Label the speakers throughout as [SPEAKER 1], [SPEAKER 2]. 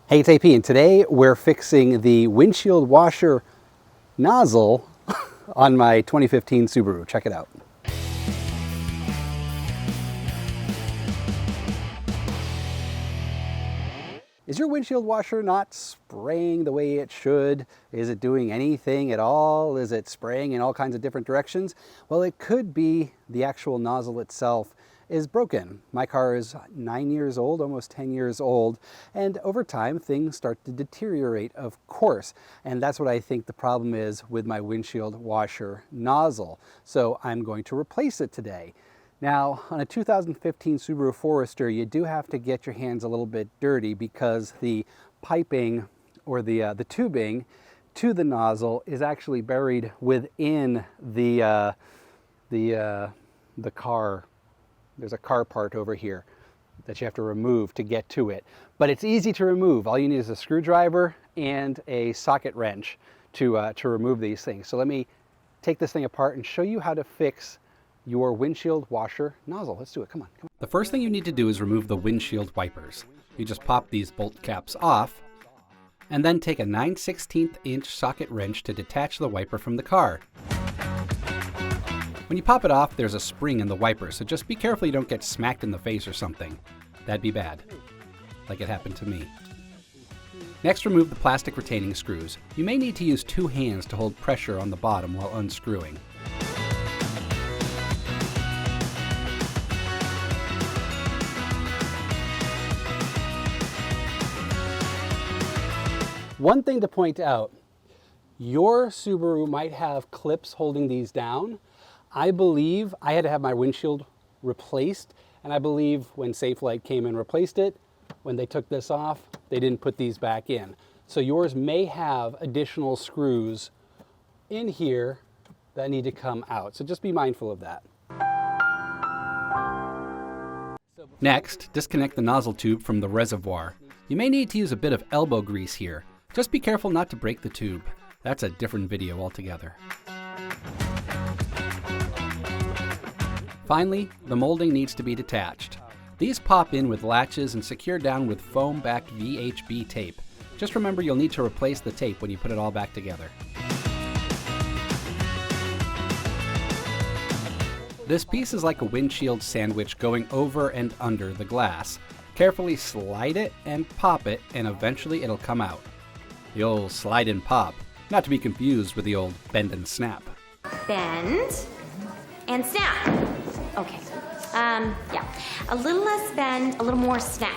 [SPEAKER 1] Hey, it's AP, and today we're fixing the windshield washer nozzle on my 2015 Subaru. Check it out. Is your windshield washer not spraying the way it should? Is it doing anything at all? Is it spraying in all kinds of different directions? Well, it could be the actual nozzle itself is broken. My car is 9 years old, almost 10 years old, and over time things start to deteriorate, of course. And that's what I think the problem is with my windshield washer nozzle. So I'm going to replace it today. Now, on a 2015 Subaru Forester, you do have to get your hands a little bit dirty because the piping or the tubing to the nozzle is actually buried within the car. There's a car part over here that you have to remove to get to it. But it's easy to remove. All you need is a screwdriver and a socket wrench to remove these things. So let me take this thing apart and show you how to fix your windshield washer nozzle. Let's do it. Come on, come on. The first thing you need to do is remove the windshield wipers. You just pop these bolt caps off and then take a 9/16 inch socket wrench to detach the wiper from the car. When you pop it off, there's a spring in the wiper, so just be careful you don't get smacked in the face or something. That'd be bad, like it happened to me. Next, remove the plastic retaining screws. You may need to use two hands to hold pressure on the bottom while unscrewing. One thing to point out, your Subaru might have clips holding these down. I believe I had to have my windshield replaced, and I believe when Safelite came and replaced it, when they took this off, they didn't put these back in. So yours may have additional screws in here that need to come out. So just be mindful of that. Next, disconnect the nozzle tube from the reservoir. You may need to use a bit of elbow grease here. Just be careful not to break the tube. That's a different video altogether. Finally, the molding needs to be detached. These pop in with latches and secure down with foam-backed VHB tape. Just remember you'll need to replace the tape when you put it all back together. This piece is like a windshield sandwich going over and under the glass. Carefully slide it and pop it, and eventually it'll come out. The old slide and pop, not to be confused with the old bend and snap.
[SPEAKER 2] Bend and snap. Okay, yeah, a little less bend, a little more snap.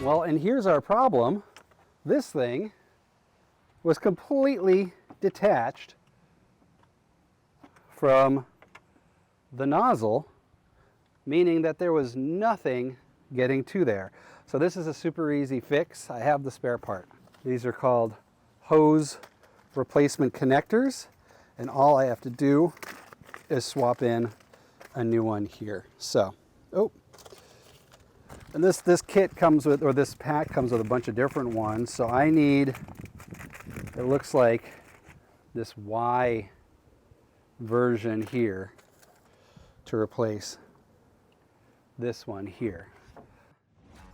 [SPEAKER 1] Well, and here's our problem. This thing was completely detached from the nozzle, meaning that there was nothing getting to there. So this is a super easy fix. I have the spare part. These are called hose replacement connectors, and all I have to do is swap in a new one here. So, and this kit comes with, or this pack comes with a bunch of different ones. So I need, it looks like this Y version here to replace this one here.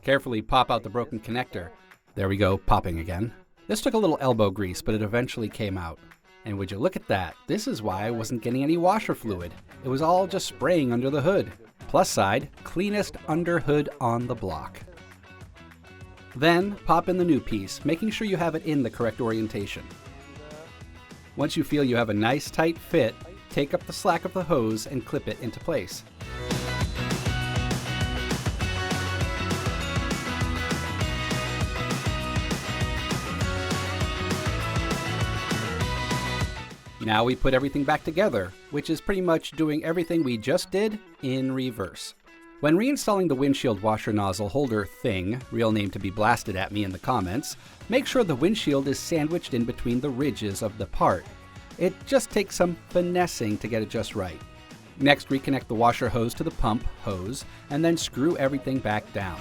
[SPEAKER 1] Carefully pop out the broken connector. There we go, popping again. This took a little elbow grease, but it eventually came out. And would you look at that? This is why I wasn't getting any washer fluid. It was all just spraying under the hood. Plus side, cleanest under hood on the block. Then pop in the new piece, making sure you have it in the correct orientation. Once you feel you have a nice tight fit, take up the slack of the hose and clip it into place. Now we put everything back together, which is pretty much doing everything we just did in reverse. When reinstalling the windshield washer nozzle holder thing, real name to be blasted at me in the comments, make sure the windshield is sandwiched in between the ridges of the part. It just takes some finessing to get it just right. Next, reconnect the washer hose to the pump hose, and then screw everything back down.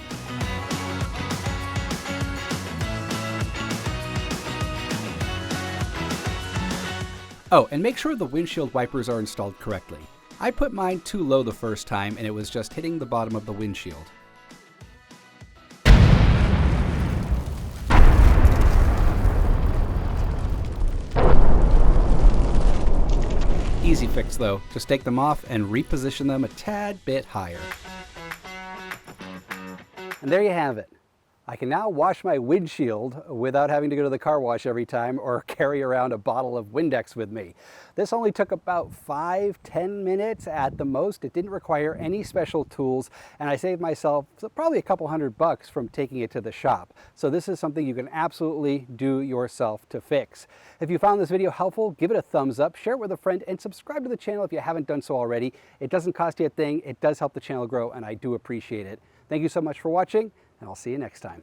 [SPEAKER 1] Oh, and make sure the windshield wipers are installed correctly.
[SPEAKER 3] I put mine too low the first time and it was just hitting the bottom of the windshield. Easy fix though, just take them off and reposition them a tad bit higher.
[SPEAKER 1] And there you have it. I can now wash my windshield without having to go to the car wash every time or carry around a bottle of Windex with me. This only took about 5-10 minutes at the most. It didn't require any special tools, and I saved myself probably a couple $100 from taking it to the shop. So this is something you can absolutely do yourself to fix. If you found this video helpful, give it a thumbs up, share it with a friend, and subscribe to the channel if you haven't done so already. It doesn't cost you a thing. It does help the channel grow, and I do appreciate it. Thank you so much for watching, and I'll see you next time.